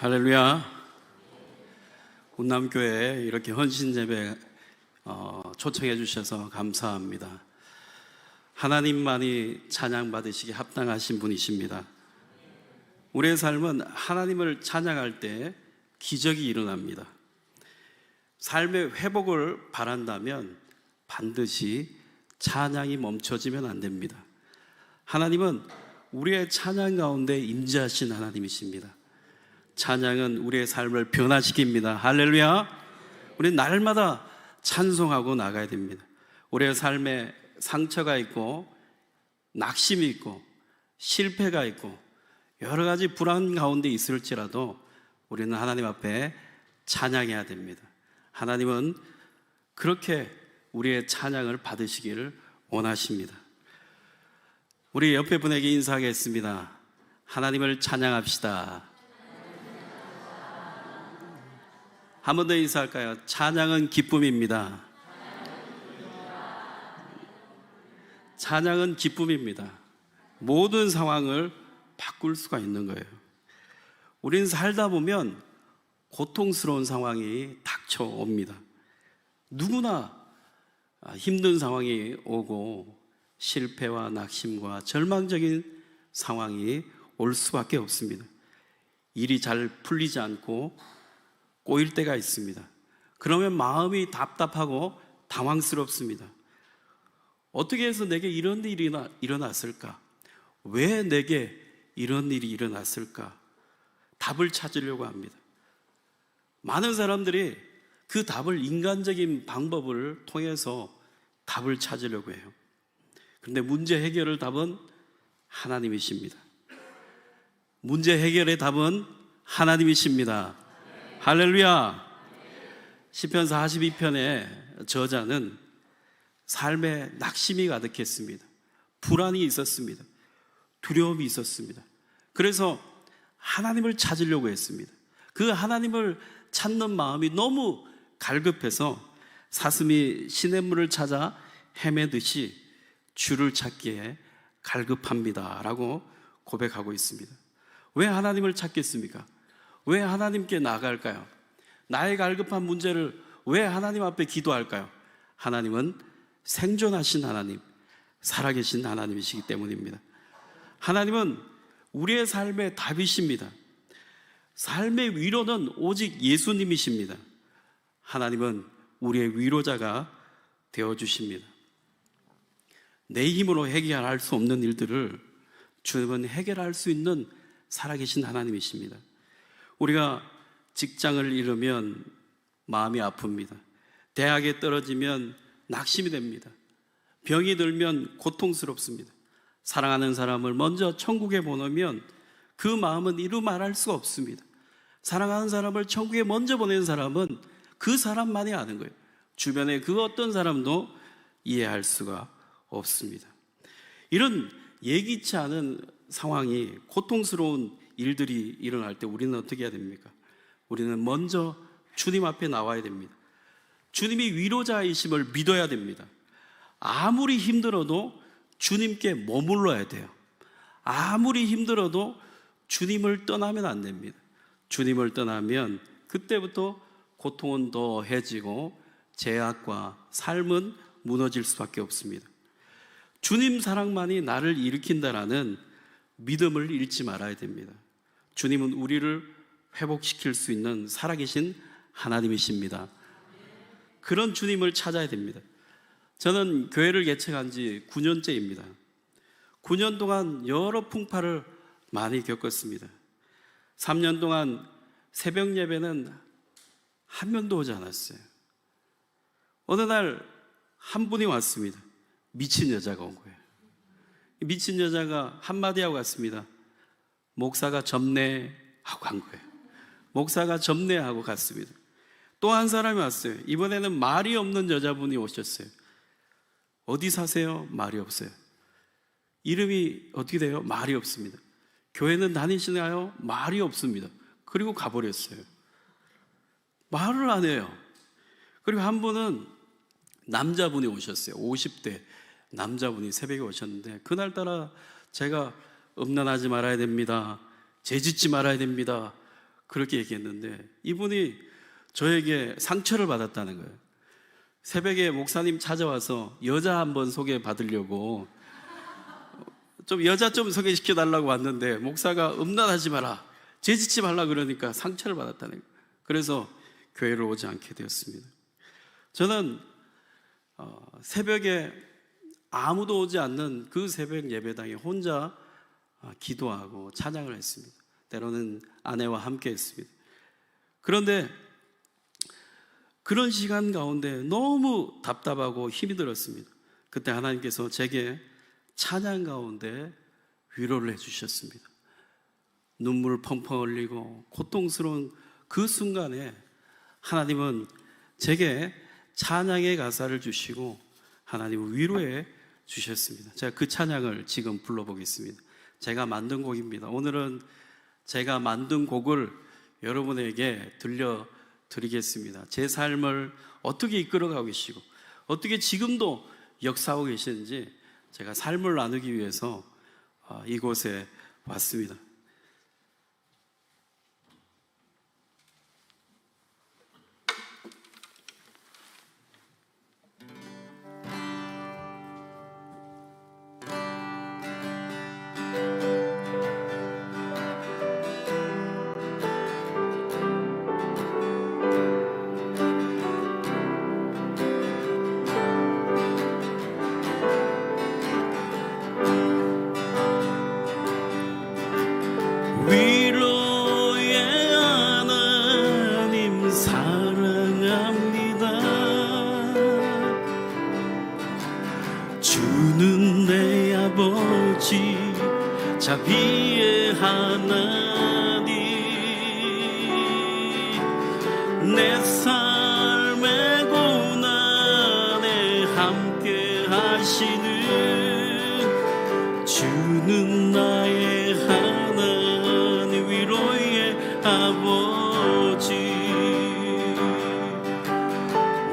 할렐루야. 운남교회에 이렇게 헌신예배 초청해 주셔서 감사합니다. 하나님만이 찬양받으시기 합당하신 분이십니다. 우리의 삶은 하나님을 찬양할 때 기적이 일어납니다. 삶의 회복을 바란다면 반드시 찬양이 멈춰지면 안 됩니다. 하나님은 우리의 찬양 가운데 임재하신 하나님이십니다. 찬양은 우리의 삶을 변화시킵니다. 할렐루야. 우리는 날마다 찬송하고 나가야 됩니다. 우리의 삶에 상처가 있고 낙심이 있고 실패가 있고 여러 가지 불안 가운데 있을지라도 우리는 하나님 앞에 찬양해야 됩니다. 하나님은 그렇게 우리의 찬양을 받으시기를 원하십니다. 우리 옆에 분에게 인사하겠습니다. 하나님을 찬양합시다. 한 번 더 인사할까요? 찬양은 기쁨입니다. 찬양은 기쁨입니다. 모든 상황을 바꿀 수가 있는 거예요. 우리는 살다 보면 고통스러운 상황이 닥쳐옵니다. 누구나 힘든 상황이 오고 실패와 낙심과 절망적인 상황이 올 수밖에 없습니다. 일이 잘 풀리지 않고 꼬일 때가 있습니다. 그러면 마음이 답답하고 당황스럽습니다. 어떻게 해서 내게 이런 일이 일어났을까? 왜 내게 이런 일이 일어났을까? 답을 찾으려고 합니다. 많은 사람들이 그 답을 인간적인 방법을 통해서 답을 찾으려고 해요. 그런데 문제 해결의 답은 하나님이십니다. 문제 해결의 답은 하나님이십니다. 할렐루야. 시편 42편의 저자는 삶에 낙심이 가득했습니다. 불안이 있었습니다. 두려움이 있었습니다. 그래서 하나님을 찾으려고 했습니다. 그 하나님을 찾는 마음이 너무 갈급해서 사슴이 시냇물을 찾아 헤매듯이 주를 찾기에 갈급합니다 라고 고백하고 있습니다. 왜 하나님을 찾겠습니까? 왜 하나님께 나아갈까요? 나의 갈급한 문제를 왜 하나님 앞에 기도할까요? 하나님은 생존하신 하나님, 살아계신 하나님이시기 때문입니다. 하나님은 우리의 삶의 답이십니다. 삶의 위로는 오직 예수님이십니다. 하나님은 우리의 위로자가 되어주십니다. 내 힘으로 해결할 수 없는 일들을 주님은 해결할 수 있는 살아계신 하나님이십니다. 우리가 직장을 잃으면 마음이 아픕니다. 대학에 떨어지면 낙심이 됩니다. 병이 들면 고통스럽습니다. 사랑하는 사람을 먼저 천국에 보내면 그 마음은 이루 말할 수가 없습니다. 사랑하는 사람을 천국에 먼저 보낸 사람은 그 사람만이 아는 거예요. 주변에 그 어떤 사람도 이해할 수가 없습니다. 이런 예기치 않은 상황이, 고통스러운 일들이 일어날 때 우리는 어떻게 해야 됩니까? 우리는 먼저 주님 앞에 나와야 됩니다. 주님이 위로자이심을 믿어야 됩니다. 아무리 힘들어도 주님께 머물러야 돼요. 아무리 힘들어도 주님을 떠나면 안 됩니다. 주님을 떠나면 그때부터 고통은 더해지고 죄악과 삶은 무너질 수밖에 없습니다. 주님 사랑만이 나를 일으킨다라는 믿음을 잃지 말아야 됩니다. 주님은 우리를 회복시킬 수 있는 살아계신 하나님이십니다. 그런 주님을 찾아야 됩니다. 저는 교회를 개척한 지 9년째입니다. 9년 동안 여러 풍파를 많이 겪었습니다. 3년 동안 새벽 예배는 한 명도 오지 않았어요. 어느 날 한 분이 왔습니다. 미친 여자가 온 거예요. 미친 여자가 한마디 하고 갔습니다. 목사가 접례하고 간 거예요. 목사가 접례하고 갔습니다. 또 한 사람이 왔어요. 이번에는 말이 없는 여자분이 오셨어요. 어디 사세요? 말이 없어요. 이름이 어떻게 돼요? 말이 없습니다. 교회는 다니시나요? 말이 없습니다. 그리고 가버렸어요. 말을 안 해요. 그리고 한 분은 남자분이 오셨어요. 50대 남자분이 새벽에 오셨는데, 그날따라 제가 음란하지 말아야 됩니다, 죄짓지 말아야 됩니다, 그렇게 얘기했는데 이분이 저에게 상처를 받았다는 거예요. 새벽에 목사님 찾아와서 여자 한번 소개받으려고 좀 여자 좀 소개시켜 달라고 왔는데 목사가 음란하지 마라, 죄짓지 말라 그러니까 상처를 받았다는 거예요. 그래서 교회로 오지 않게 되었습니다. 저는 새벽에 아무도 오지 않는 그 새벽 예배당에 혼자 기도하고 찬양을 했습니다. 때로는 아내와 함께 했습니다. 그런데 그런 시간 가운데 너무 답답하고 힘이 들었습니다. 그때 하나님께서 제게 찬양 가운데 위로를 해주셨습니다. 눈물 펑펑 흘리고 고통스러운 그 순간에 하나님은 제게 찬양의 가사를 주시고 하나님은 위로해 주셨습니다. 제가 그 찬양을 지금 불러보겠습니다. 제가 만든 곡입니다. 오늘은 제가 만든 곡을 여러분에게 들려드리겠습니다. 제 삶을 어떻게 이끌어가고 계시고 어떻게 지금도 역사하고 계시는지 제가 삶을 나누기 위해서 이곳에 왔습니다. 위로의 하나님 사랑합니다. 주는 내 아버지 자비의 하나님, 내 삶의 고난에 함께 하시는 주는 나의 하나님, 위로의 아버지.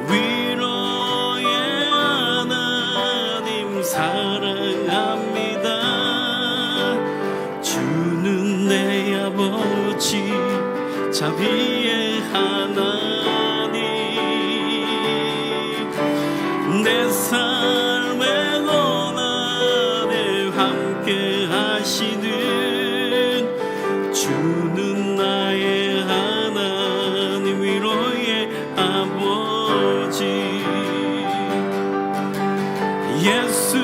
위로의 하나님 사랑합니다. 주는 내 아버지 자비의 하나님, 내 삶의 고난에 함께 하시는 주는 나의 하나님, 위로의 아버지. 예수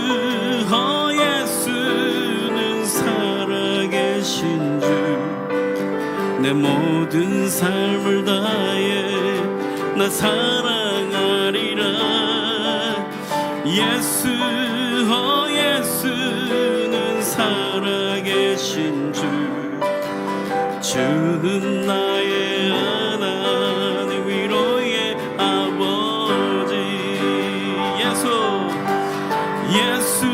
예수는 살아계신 주, 내 모든 삶을 다해 나 사랑하리라. 예수 예수는 살아계신 주, 주는 나의 하나님, 위로의 아버지. 예수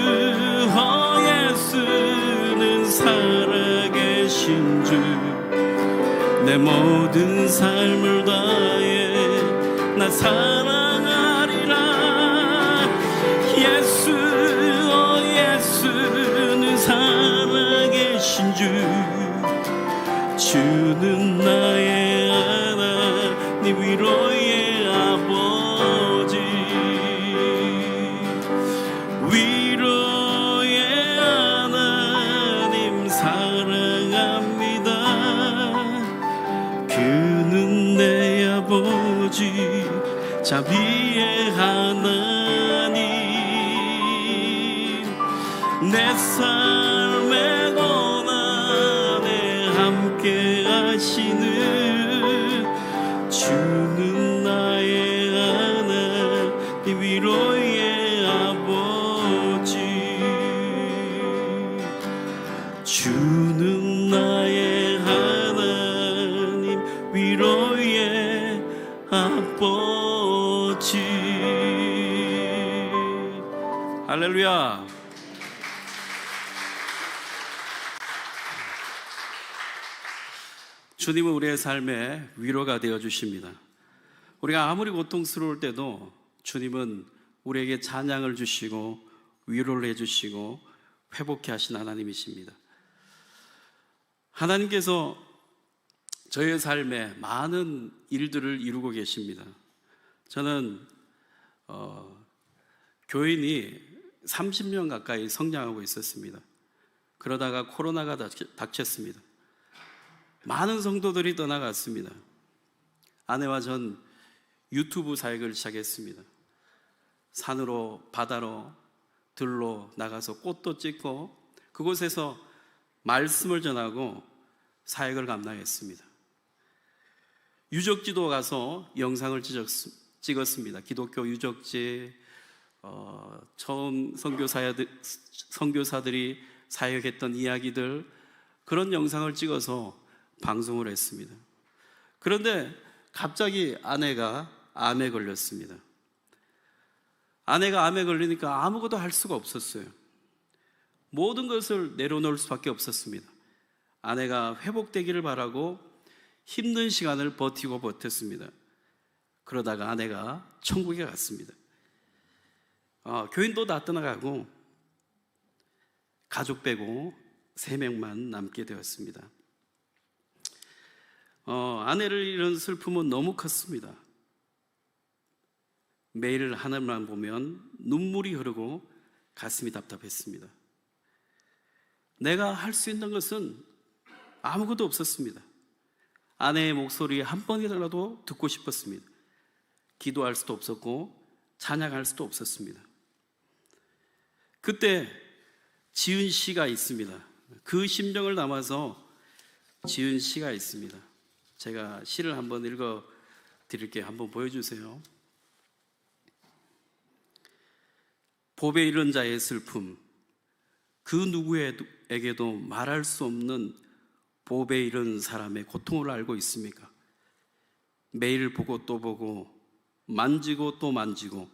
예수는 살아계신 주, 내 모든 삶을 다해 나 사랑하리라. 예수 예수는 살아계신 주, 주는 나의 하나님, 위로의 아버지. 위로의 하나님 사랑합니다. 그는 내 아버지 자비의 하나님, 내 삶의 고난에 함께 하시는 주는 나의 하나님, 위로의 아버지. 주는 나의 하나님, 위로의 아버지. 할렐루야. 주님은 우리의 삶에 위로가 되어 주십니다. 우리가 아무리 고통스러울 때도 주님은 우리에게 찬양을 주시고 위로를 해주시고 회복케 하신 하나님이십니다. 하나님께서 저의 삶에 많은 일들을 이루고 계십니다. 저는 교인이 30년 가까이 성장하고 있었습니다. 그러다가 코로나가 닥쳤습니다. 많은 성도들이 떠나갔습니다. 아내와 전 유튜브 사역을 시작했습니다. 산으로, 바다로, 들로 나가서 꽃도 찍고 그곳에서 말씀을 전하고 사역을 감당했습니다. 유적지도 가서 영상을 찍었습니다. 기독교 유적지, 처음 선교사들이 사역했던 이야기들, 그런 영상을 찍어서 방송을 했습니다. 그런데 갑자기 아내가 암에 걸렸습니다. 아내가 암에 걸리니까 아무것도 할 수가 없었어요. 모든 것을 내려놓을 수밖에 없었습니다. 아내가 회복되기를 바라고 힘든 시간을 버텼습니다. 그러다가 아내가 천국에 갔습니다. 교인도 다 떠나가고 가족 빼고 3명만 남게 되었습니다. 아내를 잃은 슬픔은 너무 컸습니다. 매일 하늘만 보면 눈물이 흐르고 가슴이 답답했습니다. 내가 할 수 있는 것은 아무것도 없었습니다. 아내의 목소리 한 번이라도 듣고 싶었습니다. 기도할 수도 없었고 찬양할 수도 없었습니다. 그때 지은 시가 있습니다. 그 심정을 담아서 지은 시가 있습니다. 제가 시를 한번 읽어 드릴게요. 한번 보여주세요. 보배 잃은 자의 슬픔, 그 누구에게도 말할 수 없는 보배 잃은 사람의 고통을 알고 있습니까? 매일 보고 또 보고 만지고 또 만지고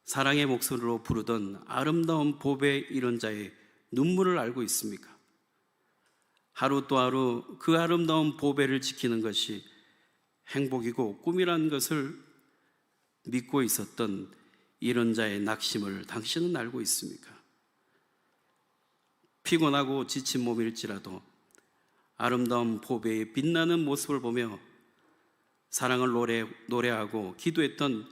사랑의 목소리로 부르던 아름다운 보배 잃은 자의 눈물을 알고 있습니까? 하루 또 하루 그 아름다운 보배를 지키는 것이 행복이고 꿈이라는 것을 믿고 있었던 이런 자의 낙심을 당신은 알고 있습니까? 피곤하고 지친 몸일지라도 아름다운 보배의 빛나는 모습을 보며 사랑을 노래하고 기도했던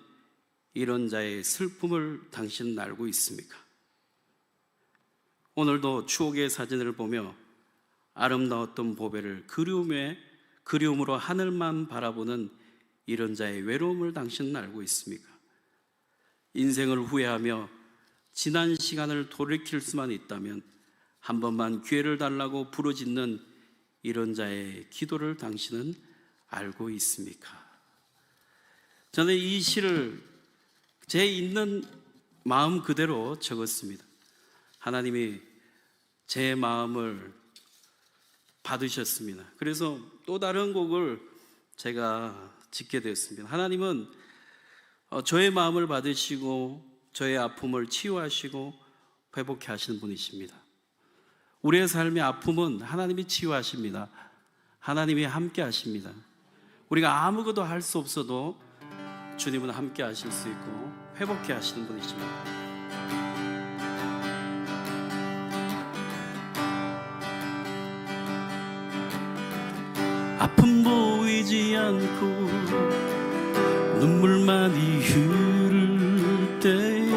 이런 자의 슬픔을 당신은 알고 있습니까? 오늘도 추억의 사진을 보며 아름다웠던 보배를 그리움으로 하늘만 바라보는 이런 자의 외로움을 당신은 알고 있습니까? 인생을 후회하며 지난 시간을 돌이킬 수만 있다면 한 번만 기회를 달라고 부르짖는 이런 자의 기도를 당신은 알고 있습니까? 저는 이 시를 제 있는 마음 그대로 적었습니다. 하나님이 제 마음을 받으셨습니다. 그래서 또 다른 곡을 제가 짓게 되었습니다. 하나님은 저의 마음을 받으시고 저의 아픔을 치유하시고 회복해 하시는 분이십니다. 우리의 삶의 아픔은 하나님이 치유하십니다. 하나님이 함께 하십니다. 우리가 아무것도 할 수 없어도 주님은 함께 하실 수 있고 회복해 하시는 분이십니다. 아픔 보이지 않고 눈물만이 흐를 때에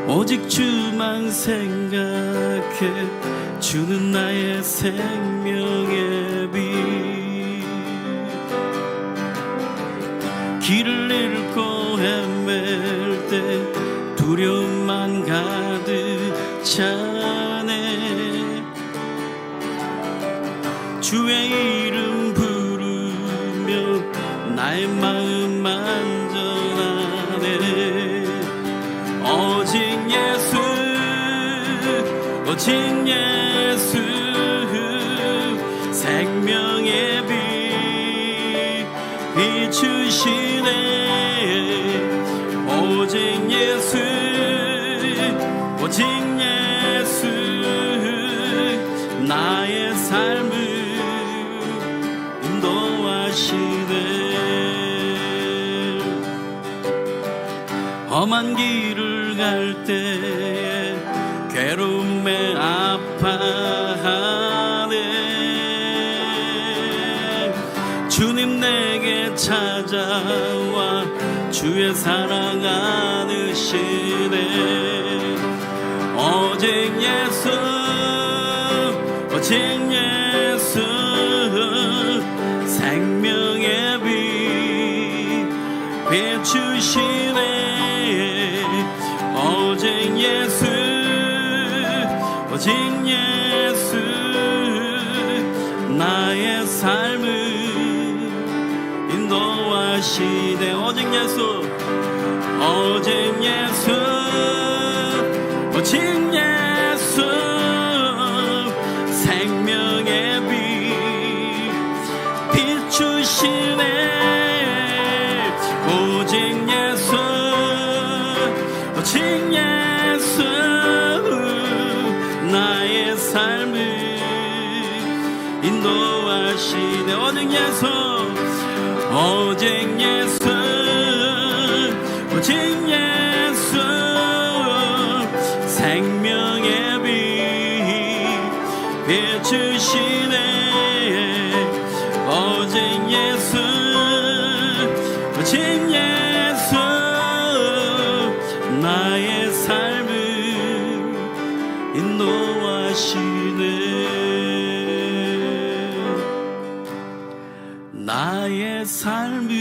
오직 주만 생각해 주는 나의 생명의 빛 길을 잃고 헤맬 때 두려움만 가득 차네 주의 이름 부르며 나의 마음 안전하네 오직 예수 오직 예수 생명의 빛 비추시네 오직 예수 오직 예수 나의 삶을 인도하시네 험한 길을 갈 때 괴로움에 아파하며 주의 사랑 안으시네. 오직 예수, 오직 예수, 생명의 빛 비추시네. 오직 예수, 오직 예수, 나의 삶을 인도하시네. 오직 예수, 오직 예수, 오직 예수, 생명의 빛 비추시네. 오직 예수, 오직 예수, 나의 삶을 인도하시네. 오직 예수, 오직 예수, 오직 예수, 생명의 빛 비추시네. 오직 예수, 오직 예수, 나의 삶을 인도하시네. 나의 삶을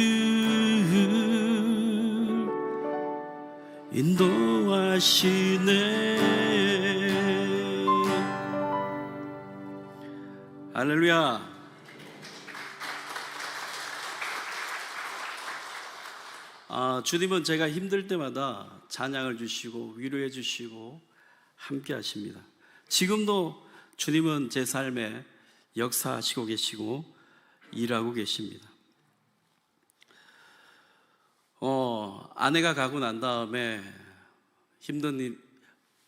인도하시네. 할렐루야. 주님은 제가 힘들 때마다 찬양을 주시고 위로해 주시고 함께 하십니다. 지금도 주님은 제 삶에 역사하시고 계시고 일하고 계십니다. 아내가 가고 난 다음에 힘든 일,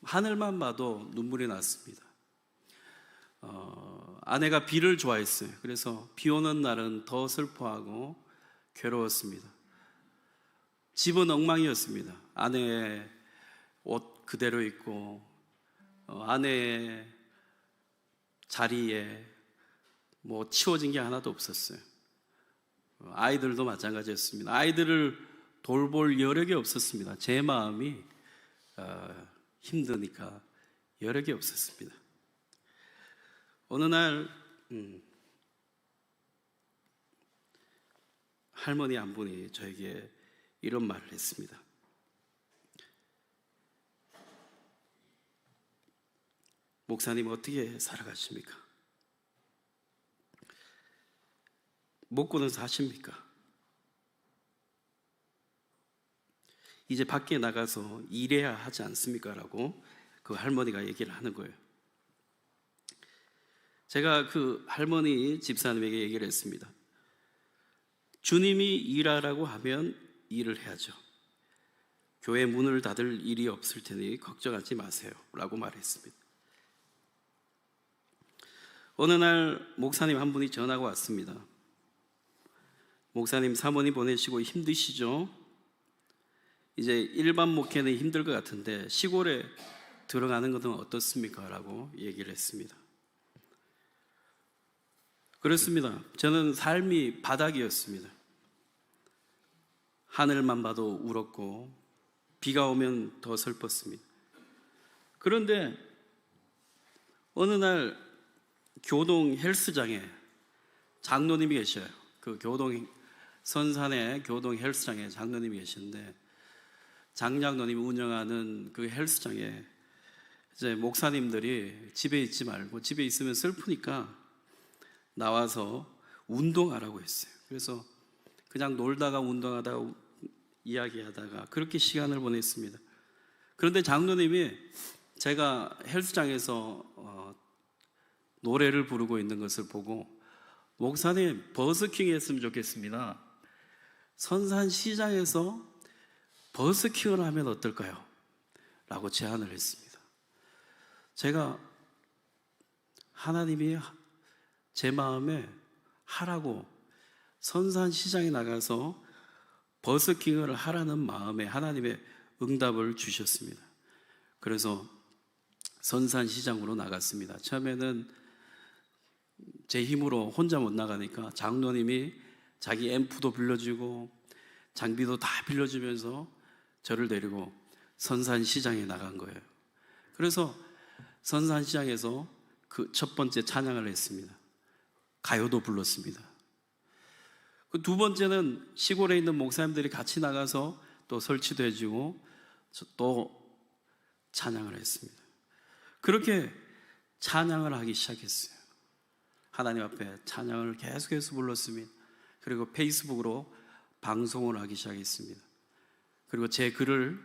하늘만 봐도 눈물이 났습니다. 아내가 비를 좋아했어요. 그래서 비 오는 날은 더 슬퍼하고 괴로웠습니다. 집은 엉망이었습니다. 아내의 옷 그대로 입고 아내의 자리에 뭐 치워진 게 하나도 없었어요. 아이들도 마찬가지였습니다. 아이들을 돌볼 여력이 없었습니다. 제 마음이 힘드니까 여력이 없었습니다. 어느 날 할머니 한 분이 저에게 이런 말을 했습니다. 목사님 어떻게 살아가십니까? 먹고는 사십니까? 이제 밖에 나가서 일해야 하지 않습니까? 라고 그 할머니가 얘기를 하는 거예요. 제가 그 할머니 집사님에게 얘기를 했습니다. 주님이 일하라고 하면 일을 해야죠. 교회 문을 닫을 일이 없을 테니 걱정하지 마세요 라고 말했습니다. 어느 날 목사님 한 분이 전화가 왔습니다. 목사님 사모님 보내시고 힘드시죠? 이제 일반 목회는 힘들 것 같은데 시골에 들어가는 것은 어떻습니까? 라고 얘기를 했습니다. 그렇습니다. 저는 삶이 바닥이었습니다. 하늘만 봐도 울었고 비가 오면 더 슬펐습니다. 그런데 어느 날 교동 헬스장에 장로님이 계셔요. 그 교동 선산의 교동 헬스장에 장로님이 계시는데 장장로님이 운영하는 그 헬스장에 이제 목사님들이 집에 있지 말고 집에 있으면 슬프니까 나와서 운동하라고 했어요. 그래서 그냥 놀다가 운동하다가 이야기하다가 그렇게 시간을 보냈습니다. 그런데 장로님이 제가 헬스장에서 노래를 부르고 있는 것을 보고 목사님 버스킹 했으면 좋겠습니다. 선산시장에서 버스킹을 하면 어떨까요? 라고 제안을 했습니다. 제가 하나님이 제 마음에 하라고 선산시장에 나가서 버스킹을 하라는 마음에 하나님의 응답을 주셨습니다. 그래서 선산시장으로 나갔습니다. 처음에는 제 힘으로 혼자 못 나가니까 장로님이 자기 앰프도 빌려주고 장비도 다 빌려주면서 저를 데리고 선산시장에 나간 거예요. 그래서 선산시장에서 그 첫 번째 찬양을 했습니다. 가요도 불렀습니다. 그 두 번째는 시골에 있는 목사님들이 같이 나가서 또 설치도 해주고 또 찬양을 했습니다. 그렇게 찬양을 하기 시작했어요. 하나님 앞에 찬양을 계속해서 불렀습니다. 그리고 페이스북으로 방송을 하기 시작했습니다. 그리고 제 글을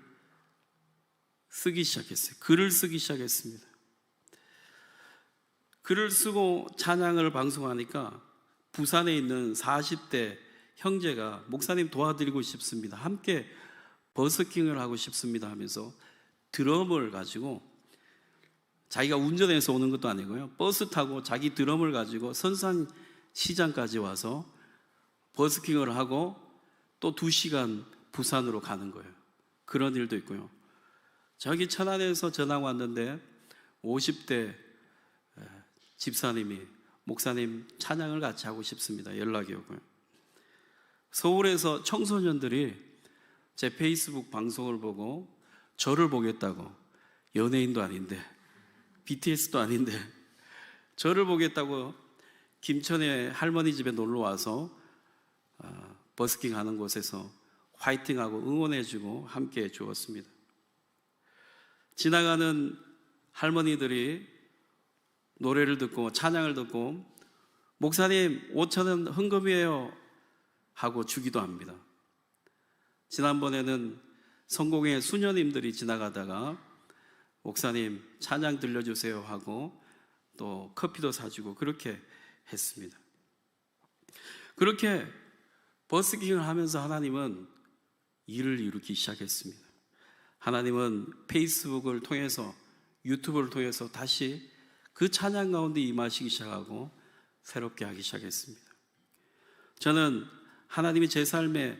쓰기 시작했어요. 글을 쓰기 시작했습니다. 글을 쓰고 찬양을 방송하니까 부산에 있는 40대 형제가 목사님 도와드리고 싶습니다. 함께 버스킹을 하고 싶습니다 하면서 드럼을 가지고, 자기가 운전해서 오는 것도 아니고요, 버스 타고 자기 드럼을 가지고 선산시장까지 와서 버스킹을 하고 또 2시간 부산으로 가는 거예요. 그런 일도 있고요. 저기 천안에서 전화가 왔는데 50대 집사님이 목사님 찬양을 같이 하고 싶습니다 연락이 오고요. 서울에서 청소년들이 제 페이스북 방송을 보고 저를 보겠다고, 연예인도 아닌데 BTS도 아닌데 저를 보겠다고 김천의 할머니 집에 놀러 와서 버스킹 하는 곳에서 화이팅하고 응원해주고 함께 해주었습니다. 지나가는 할머니들이 노래를 듣고 찬양을 듣고 목사님 5,000원 헌금이에요 하고 주기도 합니다. 지난번에는 성공의 수녀님들이 지나가다가 목사님 찬양 들려주세요 하고 또 커피도 사주고 그렇게 했습니다. 그렇게 버스킹을 하면서 하나님은 일을 이루기 시작했습니다. 하나님은 페이스북을 통해서, 유튜브를 통해서 다시 그 찬양 가운데 임하시기 시작하고 새롭게 하기 시작했습니다. 저는 하나님이 제 삶에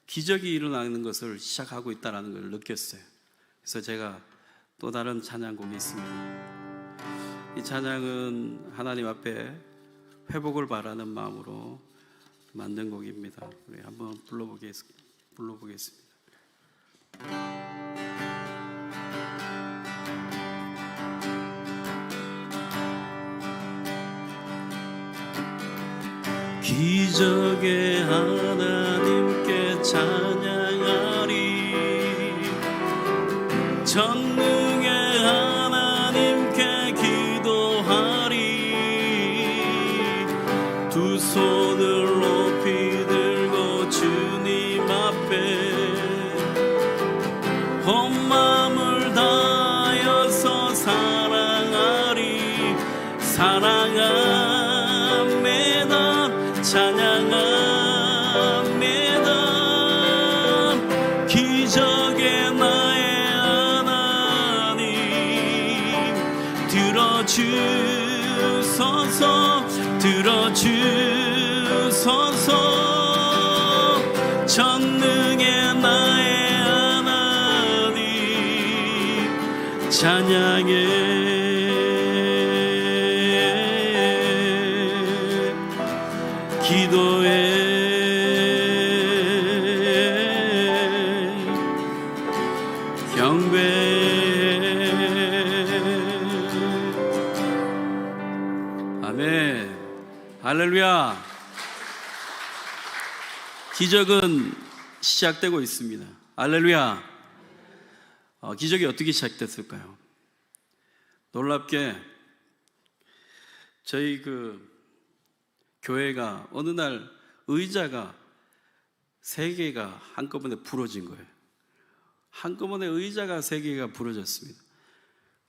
기적이 일어나는 것을 시작하고 있다는 걸 느꼈어요. 그래서 제가 또 다른 찬양곡이 있습니다. 이 찬양은 하나님 앞에 회복을 바라는 마음으로 만든 곡입니다. 우리 한번 불러보겠습니다. 기적의 하나님께 찬양하리, 전능의 하나님께 기도하리, 두 손을 높이 들고 주님 앞에 온 마음을 다하여서 사랑하리, 사랑합니다, 찬양합니다. 기적의 나의 하나님 들어주소서, 들어주소서. 전능의 나의 하나님 찬양해 기도해 경배해. 아멘. 할렐루야. 기적은 시작되고 있습니다. 할렐루야. 기적이 어떻게 시작됐을까요? 놀랍게 저희 교회가 어느 날 의자가 3개가 한꺼번에 부러진 거예요. 한꺼번에 의자가 3개가 부러졌습니다.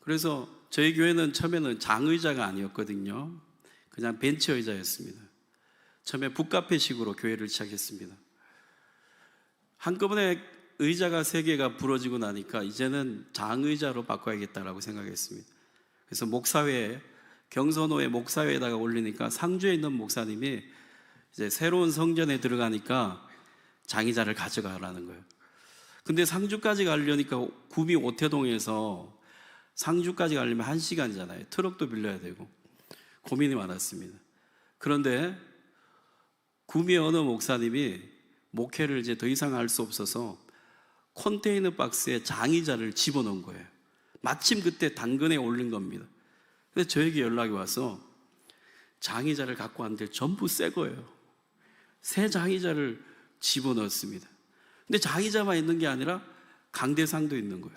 그래서 저희 교회는 처음에는 장의자가 아니었거든요. 그냥 벤치 의자였습니다. 처음에 북카페식으로 교회를 시작했습니다. 한꺼번에 의자가 3개가 부러지고 나니까 이제는 장의자로 바꿔야겠다라고 생각했습니다. 그래서 목사회에, 경선호의 목사회에다가 올리니까 상주에 있는 목사님이 이제 새로운 성전에 들어가니까 장의자를 가져가라는 거예요. 근데 상주까지 가려니까 구미 오태동에서 상주까지 가려면 1시간이잖아요. 트럭도 빌려야 되고 고민이 많았습니다. 그런데 구미의 어느 목사님이 목회를 이제 더 이상 할 수 없어서 컨테이너 박스에 장의자를 집어넣은 거예요. 마침 그때 당근에 올린 겁니다. 근데 저에게 연락이 와서 장의자를 갖고 왔는데 전부 새 거예요. 새 장의자를 집어넣었습니다. 근데 장의자만 있는 게 아니라 강대상도 있는 거예요.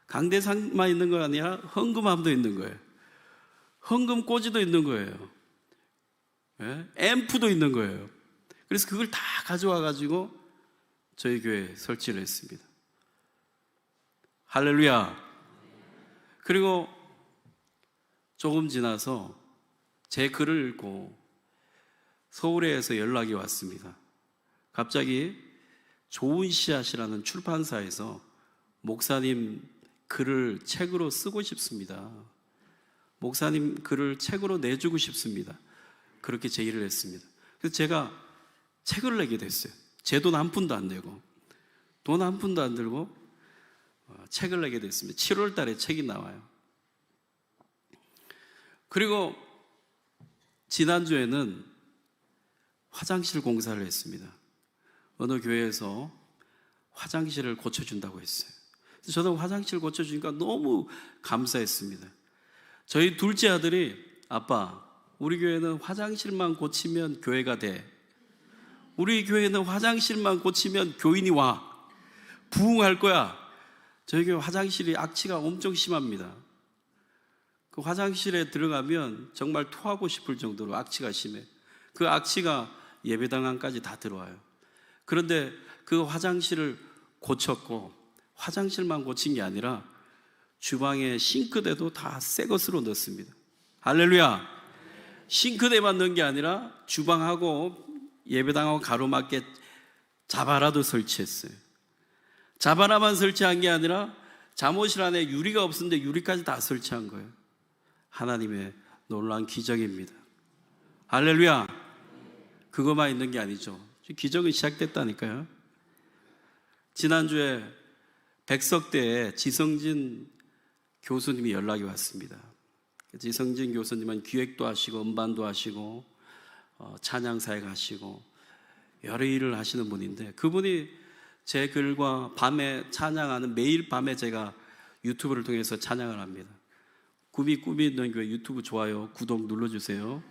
강대상만 있는 거 아니라 헌금함도 있는 거예요. 헌금꽂이도 있는 거예요. 예? 앰프도 있는 거예요. 그래서 그걸 다 가져와 가지고 저희 교회에 설치를 했습니다. 할렐루야. 그리고 조금 지나서 제 글을 읽고 서울에서 연락이 왔습니다. 갑자기 좋은 씨앗이라는 출판사에서 목사님 글을 책으로 쓰고 싶습니다. 목사님 글을 책으로 내주고 싶습니다. 그렇게 제의를 했습니다. 그래서 제가 책을 내게 됐어요. 제 돈 한 푼도 안 내고, 돈 한 푼도 안 들고 책을 내게 됐습니다. 7월 달에 책이 나와요. 그리고 지난주에는 화장실 공사를 했습니다. 어느 교회에서 화장실을 고쳐준다고 했어요. 그래서 저는 화장실 고쳐주니까 너무 감사했습니다. 저희 둘째 아들이 아빠, 우리 교회는 화장실만 고치면 교회가 돼. 우리 교회는 화장실만 고치면 교인이 와. 부흥할 거야. 저희 교회 화장실이 악취가 엄청 심합니다. 그 화장실에 들어가면 정말 토하고 싶을 정도로 악취가 심해. 그 악취가 예배당 안까지 다 들어와요. 그런데 그 화장실을 고쳤고, 화장실만 고친 게 아니라 주방에 싱크대도 다 새 것으로 넣습니다. 할렐루야. 싱크대만 넣은 게 아니라 주방하고 예배당하고 가로막게 자바라도 설치했어요. 자바라만 설치한 게 아니라 잠옷실 안에 유리가 없었는데 유리까지 다 설치한 거예요. 하나님의 놀라운 기적입니다. 할렐루야. 그것만 있는 게 아니죠. 기적은 시작됐다니까요. 지난주에 백석대에 지성진 교수님이 연락이 왔습니다. 지성진 교수님은 기획도 하시고 음반도 하시고 찬양사에 가시고 여러 일을 하시는 분인데, 그분이 제 글과 밤에 찬양하는, 매일 밤에 제가 유튜브를 통해서 찬양을 합니다. 꿈이 있는 교회 유튜브 좋아요, 구독 눌러주세요.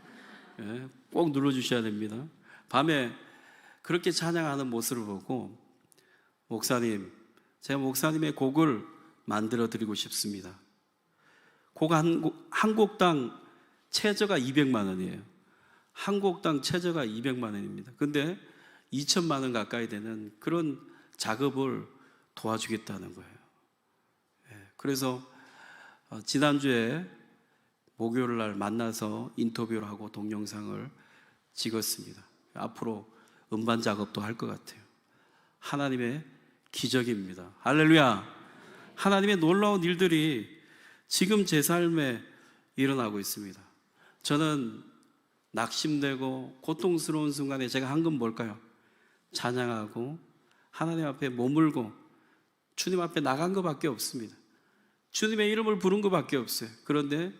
예, 꼭 눌러주셔야 됩니다. 밤에 그렇게 찬양하는 모습을 보고, 목사님, 제가 목사님의 곡을 만들어 드리고 싶습니다. 곡 한 곡당 최저가 200만 원이에요. 한 곡당 최저가 200만 원입니다. 근데 2천만 원 가까이 되는 그런 작업을 도와주겠다는 거예요. 그래서 지난주에 목요일 날 만나서 인터뷰를 하고 동영상을 찍었습니다. 앞으로 음반 작업도 할 것 같아요. 하나님의 기적입니다. 할렐루야. 하나님의 놀라운 일들이 지금 제 삶에 일어나고 있습니다. 저는 낙심되고 고통스러운 순간에 제가 한 건 뭘까요? 찬양하고 하나님 앞에 머물고 주님 앞에 나간 것밖에 없습니다. 주님의 이름을 부른 것밖에 없어요. 그런데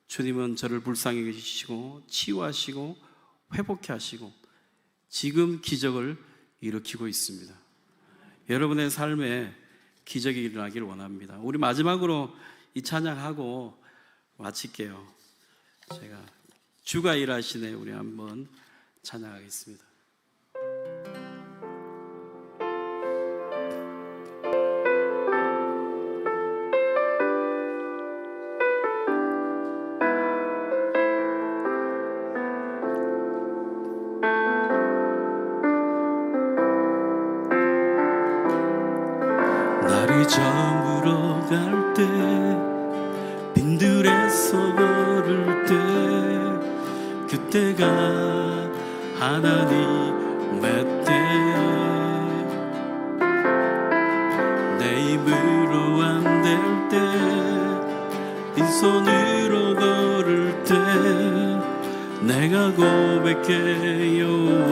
주님은 저를 불쌍히 여기시고 치유하시고 회복케 하시고 지금 기적을 일으키고 있습니다. 여러분의 삶에 기적이 일어나기를 원합니다. 우리 마지막으로 이 찬양하고 마칠게요. 제가 주가 일하시네 우리 한번 찬양하겠습니다. 날이 저물어 갈 때 빈들에서 걸을 때 그때가 하나님의 때 내 힘으로 안 될 때 빈손으로 걸을 때 내가 고백해 여호와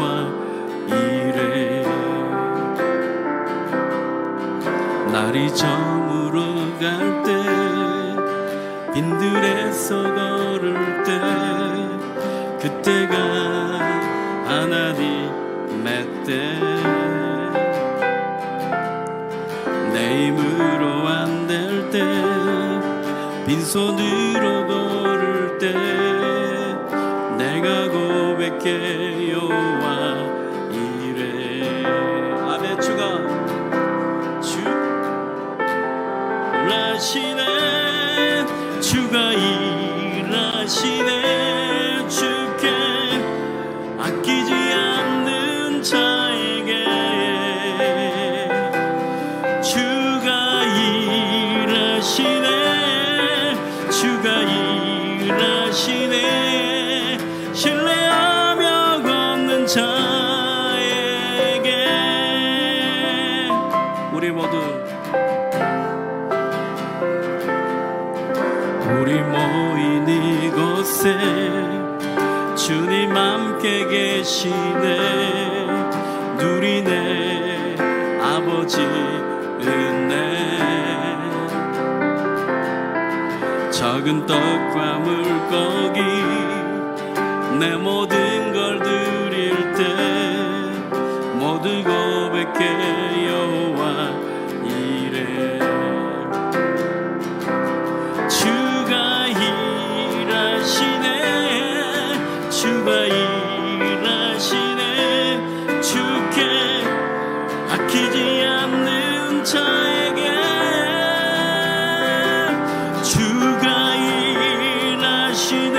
이래 날이 저물어 갈 때 빈들에서 걸을 때 그때가 하나님의 때 내 힘으로 안 될 때, 빈손으로 걸을 때 내가 고백해 여호와 이래. 아멘. 주가 일하시네, 주가 일하시네. 주께 아끼지 않는 자에게 주가 일하시네, 주가 일하시네. 신뢰하며 걷는 자에게. 우리 모인 이곳에 주님 함께 계시네. 누리네 아버지 은혜. 작은 떡과 물고기 내 모든 걸 드릴 때 모두 고백해 여호와 이래. 주가 일하시네, 주가 일하시네. 주께 아끼지 않는 자에게 주가 일하시네,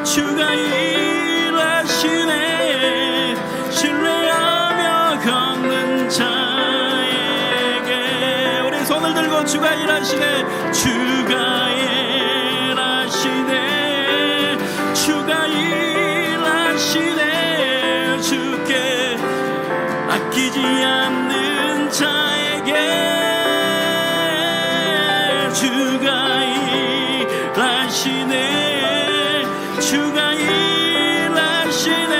주가 일하시네. 신뢰하며 걷는 자에게. 우리 손을 들고 주가 일하시네, 주가 일하시네, 주가 일하시네. 주께 아끼지 않는 자에게 주가 일하시네, 주가 일하시네.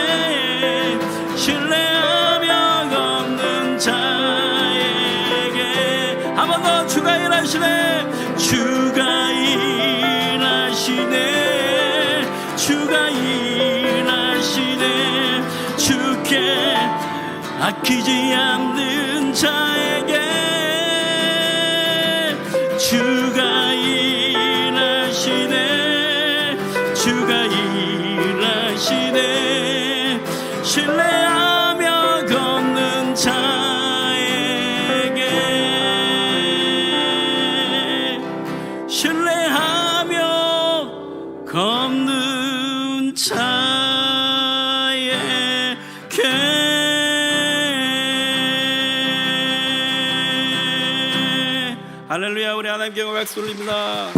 신뢰하며 걷는 자에게. 한 번 더. 주가 일하시네, 주가 일하시네, 주가 일하시네. 주께 아끼지 않는 자에게 주가 일하시네, 주가 일하시네. 신뢰하며 걷는 자에게, 신뢰하며 걷는 자에게. 할렐루야. 우리 하나님께 박수 올립니다.